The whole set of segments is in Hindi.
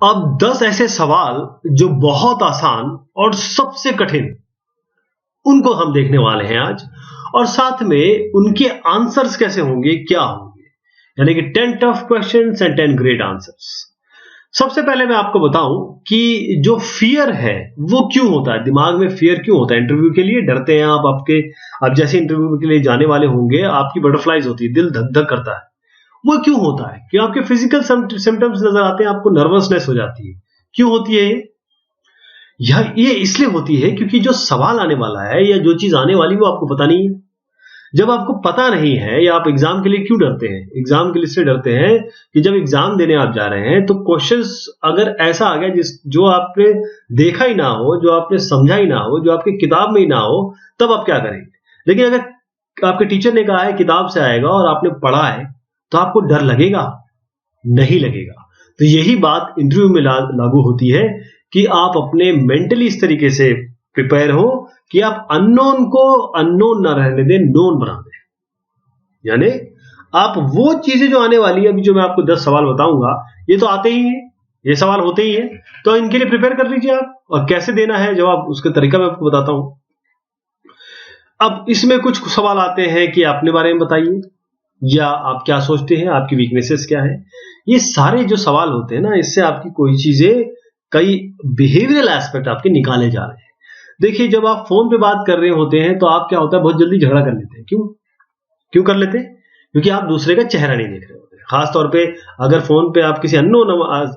अब 10 ऐसे सवाल जो बहुत आसान और सबसे कठिन, उनको हम देखने वाले हैं आज, और साथ में उनके आंसर्स कैसे होंगे, क्या होंगे, यानी कि 10 tough questions and 10 great answers. सबसे पहले मैं आपको बताऊं कि जो फियर है वो क्यों होता है, दिमाग में फियर क्यों होता है। इंटरव्यू के लिए डरते हैं आप जैसे इंटरव्यू के लिए जाने वाले होंगे, आपकी बटरफ्लाइज होती है, दिल धक धक करता है। वो क्यों होता है? क्यों आपके फिजिकल सिम्टम्स नजर आते हैं, आपको नर्वसनेस हो जाती है। क्यों होती है ये इसलिए होती है क्योंकि जो सवाल आने वाला है या जो चीज आने वाली वो आपको पता नहीं है। जब आपको पता नहीं है, या आप एग्जाम के लिए क्यों डरते हैं? एग्जाम के लिए इसलिए डरते हैं कि जब एग्जाम देने आप जा रहे हैं तो क्वेश्चंस अगर ऐसा आ गया जो आपने देखा ही ना हो, जो आपने समझा ही ना हो, जो आपकी किताब में ही ना हो, तब आप क्या करेंगे? लेकिन अगर आपके टीचर ने कहा है किताब से आएगा और आपने पढ़ा है, तो आपको डर लगेगा? नहीं लगेगा। तो यही बात इंटरव्यू में लागू होती है कि आप अपने मेंटली इस तरीके से प्रिपेयर हो कि आप अननोन को अननोन ना रहने दें, नोन बना दें। यानी आप वो चीजें जो आने वाली है, अभी जो मैं आपको 10 सवाल बताऊंगा, ये तो आते ही हैं, ये सवाल होते ही हैं, तो इनके लिए प्रिपेयर कर लीजिए आप। और कैसे देना है जवाब, उसका तरीका मैं आपको बताता हूं। अब इसमें कुछ सवाल आते हैं कि अपने बारे में बताइए, या आप क्या सोचते हैं, आपकी वीकनेसेस क्या है। ये सारे जो सवाल होते हैं ना, इससे आपकी कोई चीजें, कई बिहेवियरल एस्पेक्ट आपके निकाले जा रहे हैं। देखिए, जब आप फोन पे बात कर रहे होते हैं तो आप क्या होता है, बहुत जल्दी झगड़ा कर लेते हैं। क्यों कर लेते हैं? क्योंकि आप दूसरे का चेहरा नहीं देख रहे होते। खास तौर पे अगर फोन पे आप किसी अननोन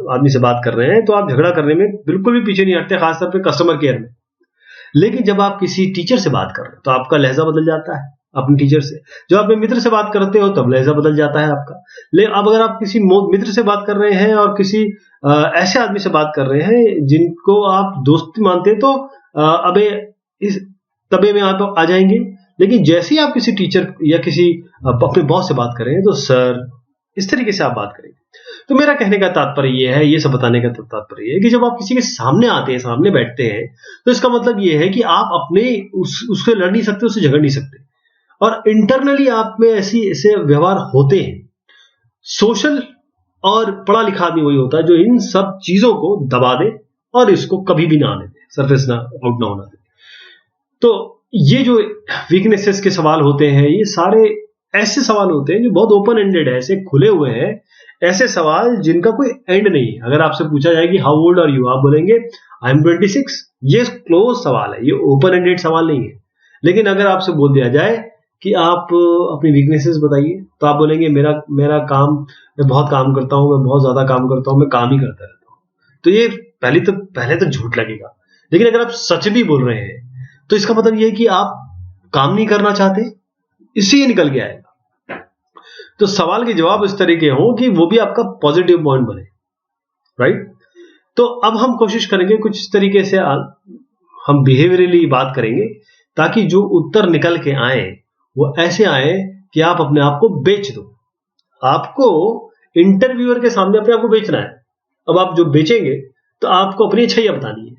आदमी से बात कर रहे हैं तो आप झगड़ा करने में बिल्कुल भी पीछे नहीं हटते, खासतौर पे कस्टमर केयर में। लेकिन जब आप किसी टीचर से बात कर रहे हो तो आपका लहजा बदल जाता है अपने टीचर से। जब आप अपने मित्र से बात करते हो तब लहजा बदल जाता है आपका। लेकिन अब अगर आप किसी मित्र से बात कर रहे हैं और किसी ऐसे आदमी से बात कर रहे हैं जिनको आप दोस्त मानते हैं, तो अबे इस तबे में आप आ जाएंगे। लेकिन जैसे ही आप किसी टीचर या किसी अपने बॉस से बात करें तो सर, इस तरीके से आप बात करेंगे। तो मेरा कहने का तात्पर्य ये है, ये सब बताने का तात्पर्य ये है कि जब आप किसी के सामने आते हैं, सामने बैठते हैं, तो इसका मतलब ये है कि आप अपने उससे लड़ नहीं सकते, उससे झगड़ नहीं सकते, और इंटरनली आप में ऐसे व्यवहार होते हैं। सोशल और पढ़ा लिखा आदमी वही होता है जो इन सब चीजों को दबा दे और इसको कभी भी ना आने दे, सरफेस ना आउट ना होना दे। तो ये जो वीकनेसेस के सवाल होते हैं, ये सारे ऐसे सवाल होते हैं जो बहुत ओपन एंडेड है, ऐसे खुले हुए हैं, ऐसे सवाल जिनका कोई एंड नहीं है। अगर आपसे पूछा जाए कि हाउ ओल्ड आर यू, आप बोलेंगे आई एम 26। ये क्लोज सवाल है, ये ओपन एंडेड सवाल नहीं है। लेकिन अगर आपसे बोल दिया जाए कि आप अपनी वीकनेसेस बताइए, तो आप बोलेंगे मेरा काम, मैं बहुत काम करता हूं, मैं बहुत ज्यादा काम करता हूं, मैं काम ही करता रहता हूं। तो ये पहले तो झूठ लगेगा। लेकिन अगर आप सच भी बोल रहे हैं तो इसका मतलब ये है कि आप काम नहीं करना चाहते, इससे ये निकल के आएगा। तो सवाल के जवाब इस तरह के हो कि वो भी आपका पॉजिटिव पॉइंट बने, राइट। तो अब हम कोशिश करेंगे कुछ इस तरीके से हम बिहेवियरली बात करेंगे, ताकि जो उत्तर निकल के आए वो ऐसे आए कि आप अपने आप को बेच दो। आपको इंटरव्यूअर के सामने अपने आप को बेचना है। अब आप जो बेचेंगे तो आपको अपनी अच्छाइयां बतानी है,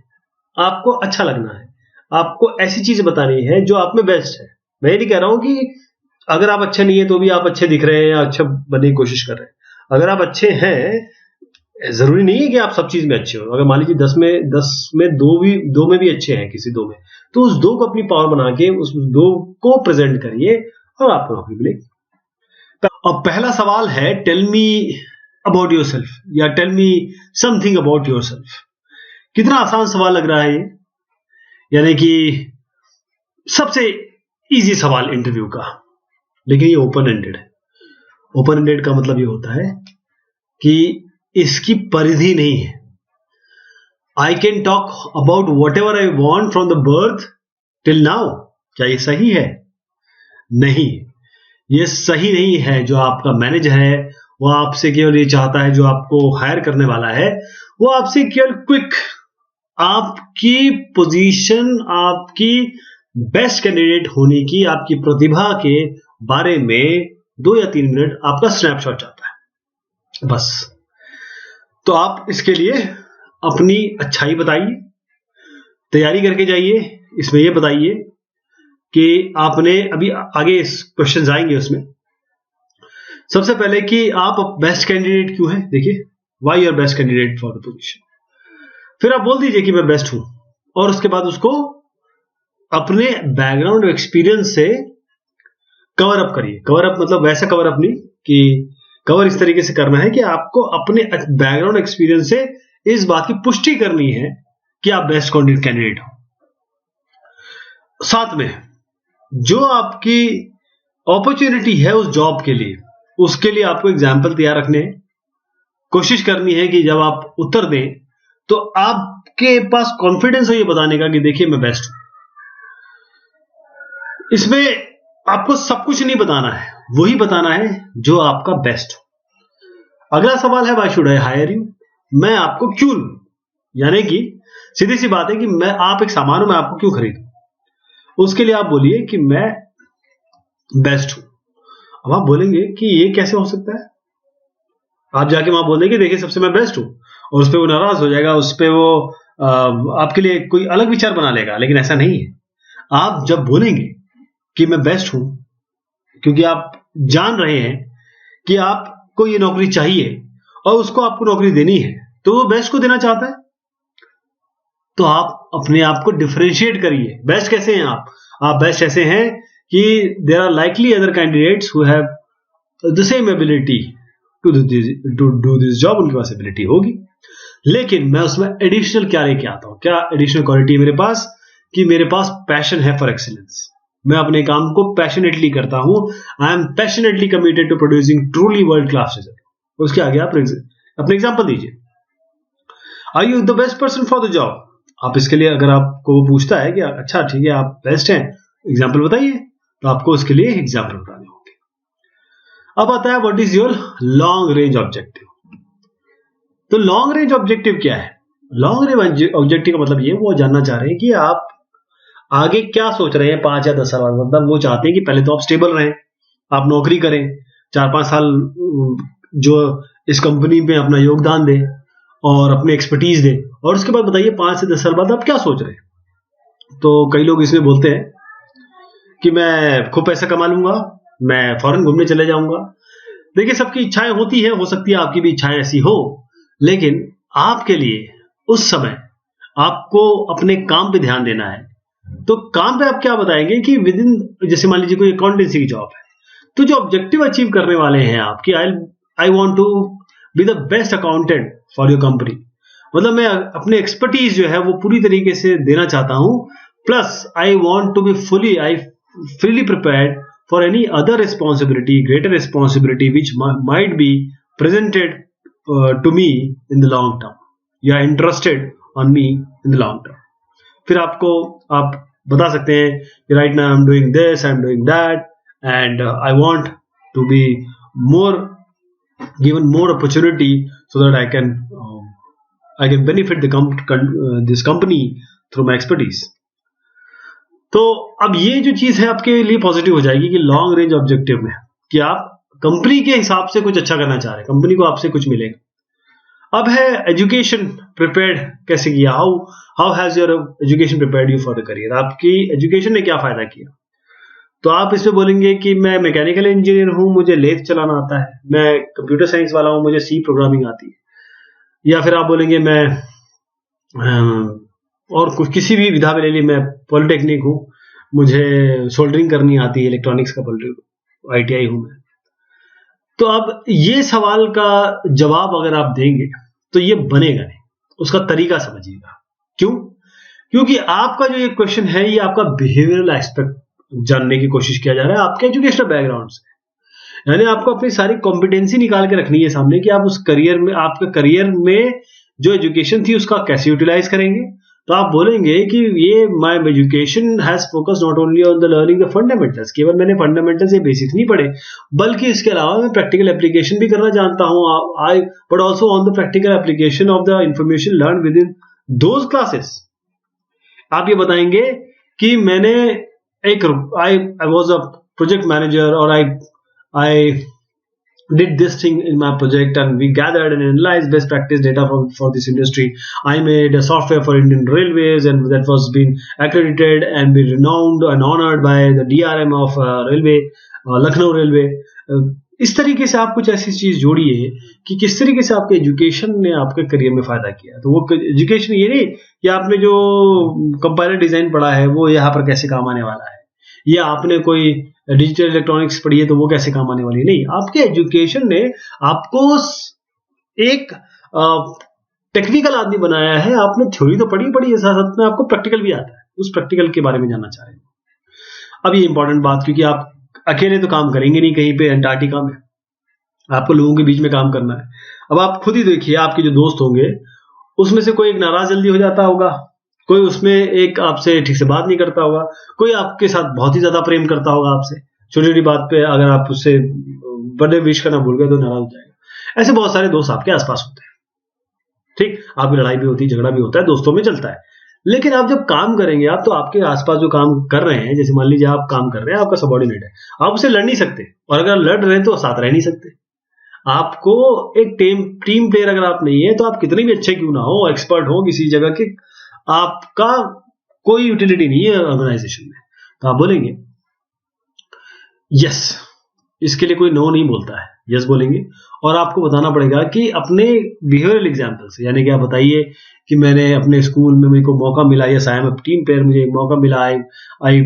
आपको अच्छा लगना है, आपको ऐसी चीजें बतानी है जो आप में बेस्ट है। मैं ये नहीं कह रहा हूं कि अगर आप अच्छे नहीं है तो भी आप अच्छे दिख रहे हैं या अच्छा बनने की कोशिश कर रहे हैं। अगर आप अच्छे हैं, जरूरी नहीं है कि आप सब चीज में अच्छे हो। अगर मान लीजिए 10 में दो में भी अच्छे हैं, किसी दो में, तो उस दो को अपनी पावर बना के उस दो को प्रेजेंट करिए और आपको नौकरी मिलेगी। अब पहला सवाल है, tell me about yourself, या tell me something about yourself. कितना आसान सवाल लग रहा है ये, यानी कि सबसे इजी सवाल इंटरव्यू का। लेकिन ये ओपन एंडेड है। ओपन एंडेड का मतलब ये होता है कि इसकी परिधि नहीं है। I can talk about what ever I want from the birth till now. क्या ये सही है? नहीं, ये सही नहीं है। जो आपका मैनेजर है वो आपसे केवल ये चाहता है, जो आपको हायर करने वाला है वो आपसे केवल क्विक, आपकी पोजीशन, आपकी बेस्ट कैंडिडेट होने की, आपकी प्रतिभा के बारे में 2 या 3 मिनट आपका स्नैपशॉट चाहता है, बस। तो आप इसके लिए अपनी अच्छाई बताइए, तैयारी करके जाइए। इसमें यह बताइए कि आपने अभी आगे क्वेश्चंस आएंगे उसमें। सबसे पहले कि आप बेस्ट कैंडिडेट क्यों हैं। देखिए, why you're best candidate for the position. फिर आप बोल दीजिए कि मैं बेस्ट हूं, और उसके बाद उसको अपने बैकग्राउंड एक्सपीरियंस से कवर अप करिए। कवर अप मतलब वैसा कवर अप नहीं कि कवर इस तरीके से करना है कि आपको अपने बैकग्राउंड एक्सपीरियंस से इस बात की पुष्टि करनी है कि आप बेस्ट कैंडिडेट हो। साथ में जो आपकी अपॉर्चुनिटी है उस जॉब के लिए, उसके लिए आपको एग्जाम्पल तैयार रखने हैं। कोशिश करनी है कि जब आप उत्तर दें तो आपके पास कॉन्फिडेंस हो ये बताने का कि देखिए मैं बेस्ट हूं। इसमें आपको सब कुछ नहीं बताना है, वही बताना है जो आपका बेस्ट हो। अगला सवाल है, why should I hire you? मैं आपको क्यों लूं? यानी कि सीधी सी बात है कि मैं आप एक सामान हो, मैं आपको क्यों खरीदूं? उसके लिए आप बोलिए कि मैं बेस्ट हूं। अब आप बोलेंगे कि ये कैसे हो सकता है? आप जाके वहां बोल देंगे देखिए सबसे मैं बेस्ट हूं, और उस पर वो नाराज हो जाएगा, उस पर वो आपके लिए कोई अलग विचार बना लेगा। लेकिन ऐसा नहीं है। आप जब बोलेंगे कि मैं बेस्ट हूं, क्योंकि आप जान रहे हैं कि आपको ये नौकरी चाहिए और उसको आपको नौकरी देनी है, तो वो बेस्ट को देना चाहता है, तो आप अपने आप को डिफरेंशिएट करिए। बेस्ट कैसे हैं आप बेस्ट ऐसे हैं कि there are likely other candidates who have the same ability to do this job. उनके पास एबिलिटी होगी, लेकिन मैं उसमें एडिशनल क्या लेके आता हूं? क्या एडिशनल क्वालिटी मेरे पास? कि मेरे पास पैशन है फॉर एक्सीलेंस। मैं अपने काम को पैशनेटली करता हूं। I am passionately committed to producing truly world class result. उसके आगे आप अपने एग्जाम्पल दीजिए। Are you the best person for the job? आप इसके लिए अगर आपको वो पूछता है कि अच्छा ठीक है आप बेस्ट हैं, एग्जाम्पल बताइए, तो आपको उसके लिए एग्जाम्पल बताने होंगे। अब आता है what is your long range objective. तो लॉन्ग रेंज ऑब्जेक्टिव क्या है? लॉन्ग रेंज ऑब्जेक्टिव का मतलब ये, वो जानना चाह रहे हैं कि आप आगे क्या सोच रहे हैं 5 या 10 साल बाद। मतलब वो चाहते हैं कि पहले तो आप स्टेबल रहें, आप नौकरी करें, 4-5 साल जो इस कंपनी में अपना योगदान दें और अपने एक्सपर्टीज दें, और उसके बाद बताइए 5 से 10 साल बाद आप क्या सोच रहे हैं। तो कई लोग इसमें बोलते हैं कि मैं खूब पैसा कमा लूंगा, मैं फॉरेन घूमने चले जाऊंगा। देखिए सबकी इच्छाएं होती है, हो सकती है आपकी भी इच्छाएं ऐसी हो, लेकिन आपके लिए उस समय आपको अपने काम पे ध्यान देना है। तो काम पे आप क्या बताएंगे कि विद इन, जैसे मान लीजिए कोई अकाउंटेंसी की जॉब है, तो जो ऑब्जेक्टिव अचीव करने वाले हैं आप कि I want to be the best accountant for your company, मतलब मैं अपने एक्सपर्टीज जो है वो पूरी तरीके से देना चाहता हूं, plus I want to be fully prepared for any other responsibility, greater responsibility which might be presented to me in the long term, या interested on me in the long term। फिर आप बता सकते हैं कि right now I'm doing this, I'm doing that, and I want to be given more opportunity so that I can benefit this company through my expertise। तो अब ये जो चीज है आपके लिए पॉजिटिव हो जाएगी कि लॉन्ग रेंज ऑब्जेक्टिव में कि आप कंपनी के हिसाब से कुछ अच्छा करना चाह रहे हैं, कंपनी को आपसे कुछ मिलेगा। अब है एजुकेशन प्रिपेयर्ड कैसे किया, how has your education prepared you for the career. आपकी एजुकेशन ने क्या फायदा किया? तो आप इसमें बोलेंगे कि मैं मैकेनिकल इंजीनियर हूं, मुझे लेथ चलाना आता है, मैं कंप्यूटर साइंस वाला हूं, मुझे सी प्रोग्रामिंग आती है। या फिर आप बोलेंगे मैं और कुछ किसी भी विधा में ले ली, मैं पॉलिटेक्निक हूं, मुझे सोल्डरिंग करनी आती है, इलेक्ट्रॉनिक्स का ITI हूं मैं। तो अब ये सवाल का जवाब अगर आप देंगे तो ये बनेगा नहीं, उसका तरीका समझिएगा। क्यों? क्योंकि आपका जो ये क्वेश्चन है ये आपका बिहेवियरल एस्पेक्ट जानने की कोशिश किया जा रहा है आपके एजुकेशनल बैकग्राउंड से। यानी आपको अपनी सारी कॉम्पिटेंसी निकाल के रखनी है सामने कि आप उस करियर में, आपके करियर में जो एजुकेशन थी उसका कैसे यूटिलाइज करेंगे। तो आप बोलेंगे कि ये my education has focus not only on the learning the fundamentals, केवल मैंने फंडामेंटल्स या बेसिक्स नहीं पढ़े, बल्कि इसके अलावा मैं प्रैक्टिकल एप्लीकेशन भी करना जानता हूं, but also on the practical application of the information learn with in those classes. आप ये बताएंगे कि मैंने I was a project manager और आई did this thing in my project and we gathered and analyzed best practice data for this industry. I made a software for Indian Railways and that was being accredited and be renowned and honored by the DRM of Railway, Lucknow Railway. इस तरीके से आप कुछ ऐसी चीज जोड़िए कि किस तरीके से आपके एजुकेशन ने आपके करियर में फायदा किया। तो वो एजुकेशन ये नहीं कि आपने जो कंपाइलर डिजाइन पढ़ा है वो यहाँ पर कैसे काम आने वाला है, या आपने कोई डिजिटल इलेक्ट्रॉनिक्स पढ़ी है तो वो कैसे काम आने वाली है। नहीं, आपके एजुकेशन ने आपको एक टेक्निकल आदमी बनाया है। आपने थ्योरी तो पढ़ी है, साथ में आपको प्रैक्टिकल भी आता है, उस प्रैक्टिकल के बारे में जानना चाह रहे हैं। अब ये इंपॉर्टेंट बात, क्योंकि आप अकेले तो काम करेंगे नहीं कहीं पे अंटार्कटिका में, आपको लोगों के बीच में काम करना है। अब आप खुद ही देखिए, आपके जो दोस्त होंगे उसमें से कोई एक नाराज जल्दी हो जाता होगा, कोई उसमें एक आपसे ठीक से बात नहीं करता होगा, कोई आपके साथ बहुत ही ज्यादा प्रेम करता होगा आपसे, छोटी छोटी बात पे अगर आप उससे बर्थडे विश करना भूल गए तो नाराज हो जाएगा। ऐसे बहुत सारे दोस्त आपके आसपास होते हैं। ठीक, आपकी लड़ाई भी होती है, झगड़ा भी होता है, दोस्तों में चलता है। लेकिन आप जब काम करेंगे, आप तो आपके आसपास जो काम कर रहे हैं, जैसे मान लीजिए आप काम कर रहे हैं, आपका सबॉर्डिनेट है, आप उसे लड़ नहीं सकते, और अगर लड़ रहे हैं तो साथ रह नहीं सकते। आपको एक टीम प्लेयर अगर आप नहीं है तो आप कितने भी अच्छे क्यों ना हो, एक्सपर्ट हो किसी जगह के, आपका कोई यूटिलिटी नहीं है ऑर्गेनाइजेशन में। तो आप बोलेंगे यस, इसके लिए कोई नो नहीं बोलता है, यस बोलेंगे। और आपको बताना पड़ेगा कि अपने बिहेवियरल एग्जाम्पल से, यानी कि आप बताइए कि मैंने अपने स्कूल में मेरे को मौका मिला, yes I am a team player, मुझे मौका मिला, आई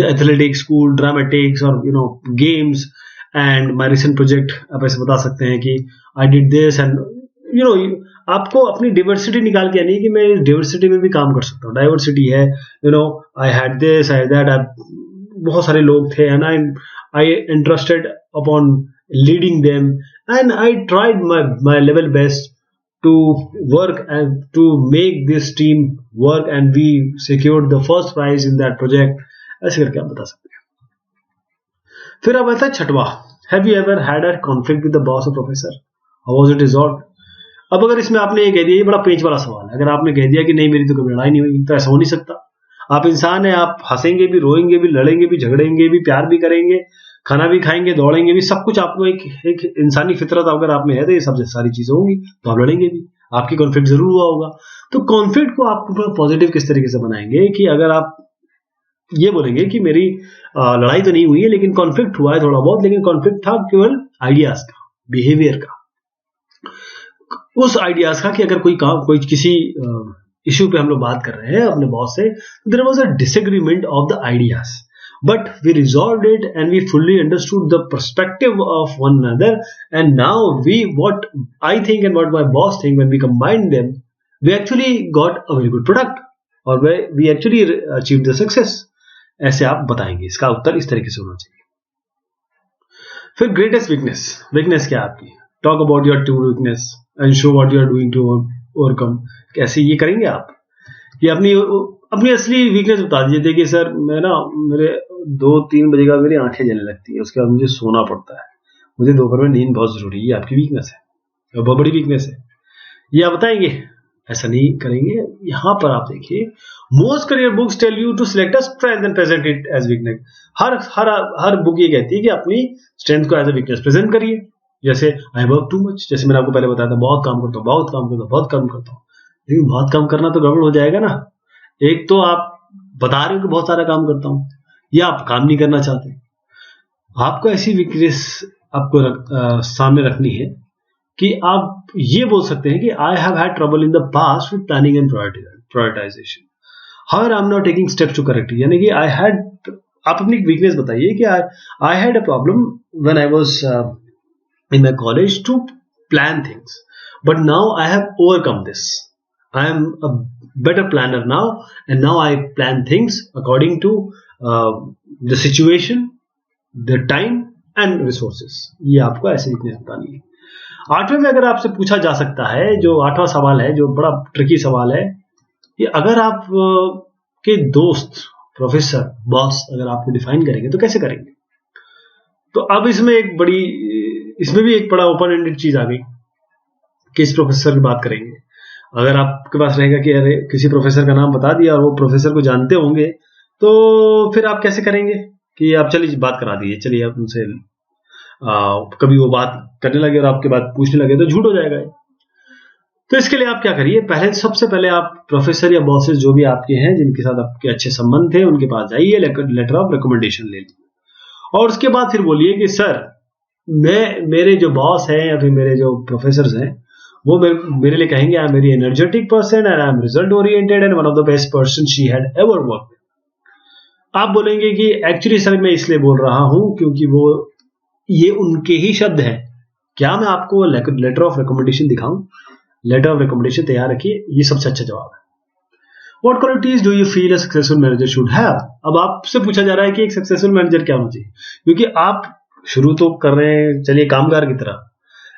एथलेटिक्स, स्कूल ड्रामेटिक्स और games and my recent project. आप ऐसे बता सकते हैं कि आई डिड दिस एंड आपको अपनी डाइवर्सिटी निकाल के, यानी कि मैं इस डाइवर्सिटी में भी काम कर सकता हूँ। डाइवर्सिटी है, I had this, I that, बहुत सारे लोग थे and I interested upon leading them, and I tried my level best to work and to make this team work, and we secured the first prize in that project। ऐसे करके आप बता सकते हैं। फिर अब आता है छठवां, have you ever had a conflict with the boss or professor? How was it resolved? अब अगर इसमें आपने ये कह दिया, ये बड़ा पेच वाला सवाल है, अगर आपने कह दिया कि नहीं मेरी तो कभी लड़ाई नहीं हुई, तो ऐसा हो नहीं सकता। आप इंसान है, आप हंसेंगे भी, रोएंगे भी, लड़ेंगे भी, झगड़ेंगे भी, प्यार भी करेंगे, खाना भी खाएंगे, दौड़ेंगे भी, सब कुछ आपको एक इंसानी फितरत अगर आप में है, तो ये सब सारी चीजें होंगी, तो आप लड़ेंगे भी, आपकी कॉन्फ्लिक्ट जरूर हुआ होगा। तो कॉन्फ्लिक्ट को आप पॉजिटिव किस तरीके से बनाएंगे कि अगर आप ये बोलेंगे कि मेरी लड़ाई तो नहीं हुई है, लेकिन कॉन्फ्लिक्ट हुआ है थोड़ा बहुत, लेकिन कॉन्फ्लिक्ट था केवल आइडियाज का, बिहेवियर का, उस आइडियाज का, कि अगर कोई किसी इश्यू पे हम लोग बात कर रहे हैं अपने बॉस से, there was a disagreement of the ideas, but we resolved it and we fully understood the perspective of one another, and now what I think and what my boss think, when we combined them, we actually got a very good product, or we actually achieved the success। ऐसे आप बताएंगे, इसका उत्तर इस तरीके से होना चाहिए। फिर ग्रेटेस्ट वीकनेस क्या है आपकी, talk about your true weakness and show what you are doing to overcome. कैसे ये करेंगे आप, कि अपनी असली वीकनेस बता दीजिए कि सर मैं ना, मेरे 2-3 बजे का मेरी आंखें जलने लगती है, उसके बाद मुझे सोना पड़ता है, मुझे दोपहर में नींद बहुत जरूरी है। ये आपकी वीकनेस है, बहुत बड़ी वीकनेस है, ये आप बताएंगे। ऐसा नहीं करेंगे। यहां पर आप देखिए, most career books tell you to select a strength and present it as weakness. हर बुक ये कहती है कि अपनी स्ट्रेंथ को एज अ वीकनेस प्रेजेंट करिए। जैसे आई वर्क टू मच, जैसे मैंने आपको पहले बताया था, बहुत काम करता हूँ, लेकिन बहुत काम करना तो गड़बड़ हो जाएगा ना। एक तो आप बता रहे हो कि बहुत सारा काम करता हूं, या आप काम नहीं करना चाहते। आपको ऐसी वीकनेस आपको सामने रखनी है कि आप ये बोल सकते हैं कि I have had trouble in the past with planning and prioritisation, however I am not taking steps to correct it. यानी कि आई हैड, आप अपनी वीकनेस बताइए कि I had a problem when I was in my college to plan things, but now I have overcome this. I am a better planner now, and now I plan things according to the situation, the time and resources। ये आपको ऐसे वीकनेस बतानी है। 8वें में अगर आपसे पूछा जा सकता है, जो 8वां सवाल है, जो बड़ा ट्रिकी सवाल है, कि अगर आप के दोस्त, प्रोफेसर, बॉस अगर आपको डिफाइन करेंगे तो कैसे करेंगे। तो अब इसमें भी एक बड़ा ओपन एंडेड चीज आ गई कि इस प्रोफेसर की बात करेंगे। अगर आपके पास रहेगा कि अरे किसी प्रोफेसर का नाम बता दिया और वो प्रोफेसर को जानते होंगे, तो फिर आप कैसे करेंगे कि आप चलिए बात करा दीजिए, चलिए आप उनसे कभी वो बात करने लगे और आपके बात पूछने लगे तो झूठ हो जाएगा। तो इसके लिए आप क्या करिए, सबसे पहले आप प्रोफेसर या बॉसेस जो भी आपके हैं, जिनके साथ आपके अच्छे संबंध थे, उनके पास जाइए, लेटर ऑफ रिकमेंडेशन ले लीजिए, और उसके बाद फिर बोलिए कि सर मेरे जो बॉस हैं या फिर मेरे जो प्रोफेसर्स हैं वो मेरे लिए कहेंगे I am very energetic person and I am result oriented and one of the best person she had ever work. आप बोलेंगे कि एक्चुअली सर मैं इसलिए बोल रहा हूं क्योंकि वो ये उनके ही शब्द हैं। क्या मैं आपको लेटर ऑफ रिकमेंडेशन दिखाऊं? लेटर ऑफ रिकमेंडेशन तैयार रखिए, ये सबसे अच्छा जवाब है। What qualities do you feel a successful manager should have? अब आपसे पूछा जा रहा है कि एक सक्सेसफुल मैनेजर क्या होना चाहिए, क्योंकि आप शुरू तो कर रहे हैं चलिए कामगार की तरह,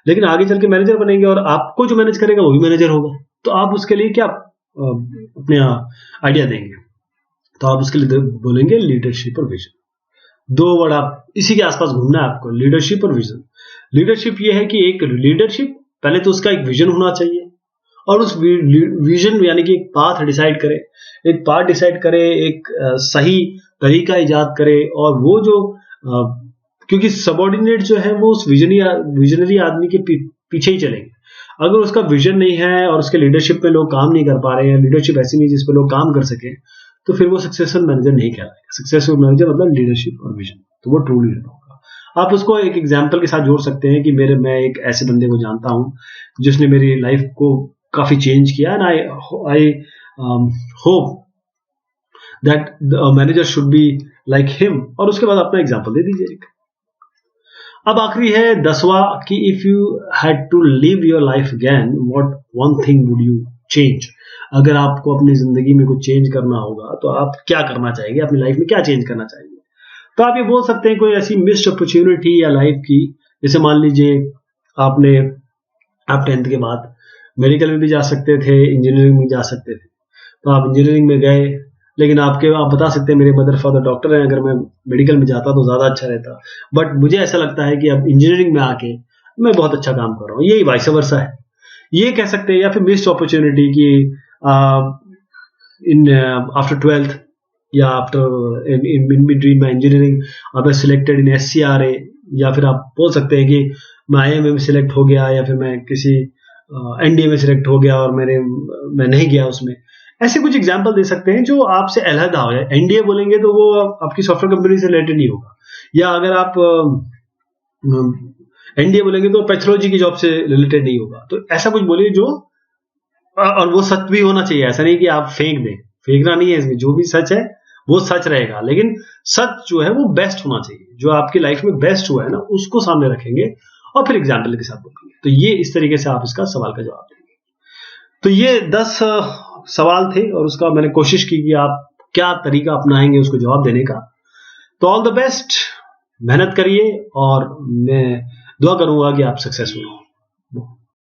लेकिन आगे चल के मैनेजर बनेंगे और आपको जो मैनेज करेगा वो भी मैनेजर होगा। तो आप उसके लिए क्या अपने आइडिया देंगे? तो आप उसके लिए बोलेंगे लीडरशिप और विजन। दो वर्ड आप इसी के आसपास घूमना है आपको, लीडरशिप और विजन। लीडरशिप ये है कि एक लीडरशिप पहले तो उसका एक विजन होना चाहिए और उस विजन यानी कि एक पाथ डिसाइड करे, एक सही तरीका इजाद करे, और वो जो क्योंकि सबऑर्डिनेट जो है वो उस विजनरी आदमी के पीछे ही चलेंगे। अगर उसका विजन नहीं है और उसके लीडरशिप पे लोग काम नहीं कर पा रहे हैं, लीडरशिप ऐसी नहीं जिस पे लोग काम कर सके, तो फिर वो सक्सेसफुल मैनेजर नहीं कहलाएगा। सक्सेसफुल मैनेजर मतलब लीडरशिप और विजन, तो वो ट्रू लीडर होगा। आप उसको एक एग्जाम्पल के साथ जोड़ सकते हैं कि मैं एक ऐसे बंदे को जानता हूं जिसने मेरी लाइफ को काफी चेंज किया, and I hope that the manager should be like him, और उसके बाद अपना एग्जांपल दे दीजिए एक। अब आखिरी है 10वां कि if you had to live your life again what one thing would you change? अगर आपको अपनी जिंदगी में कुछ चेंज करना होगा तो आप क्या करना चाहेंगे? अपनी लाइफ में क्या चेंज करना चाहेंगे? तो आप ये बोल सकते हैं कोई ऐसी मिस्ड अपॉर्चुनिटी या लाइफ की, जैसे मान लीजिए आप 10th के बाद मेडिकल में भी जा सकते थे, इंजीनियरिंग में जा सकते थे, तो आप इंजीनियरिंग में गए, लेकिन आप बता सकते हैं मेरे मदर फादर डॉक्टर हैं, अगर मैं मेडिकल में जाता तो ज्यादा अच्छा रहता, बट मुझे ऐसा लगता है कि अब इंजीनियरिंग में आके मैं बहुत अच्छा काम कर रहा हूँ। यही वाइस वर्सा है, ये कह सकते हैं। या फिर मिस्ड अपॉर्चुनिटी की इन आफ्टर 12th या after in between my engineering आप सिलेक्टेड इन SCRA, या फिर आप बोल सकते हैं कि मैं IIM में सिलेक्ट हो गया, या फिर मैं किसी NDA में सिलेक्ट हो गया और मैं नहीं गया उसमें। ऐसे कुछ एग्जाम्पल दे सकते हैं जो आपसे अलहदा हो जाए। NDA बोलेंगे तो वो आपकी सॉफ्टवेयर कंपनी से रिलेटेड नहीं होगा, या अगर आप NDA बोलेंगे तो पैथोलॉजी की जॉब से रिलेटेड नहीं होगा। तो ऐसा कुछ बोलिए जो, और वो सच भी होना चाहिए, ऐसा नहीं कि आप फेंक दें, फेंकना नहीं है इसमें, जो भी सच है वो सच रहेगा, लेकिन सच जो है वो बेस्ट होना चाहिए, जो आपकी लाइफ में बेस्ट हुआ है ना उसको सामने रखेंगे और फिर एग्जाम्पल के साथ बोलेंगे। तो ये इस तरीके से आप इसका सवाल का जवाब देंगे। तो ये 10 सवाल थे और उसका मैंने कोशिश की कि आप क्या तरीका अपनाएंगे उसको जवाब देने का। तो ऑल द बेस्ट, मेहनत करिए और मैं दुआ करूंगा कि आप सक्सेसफुल हो।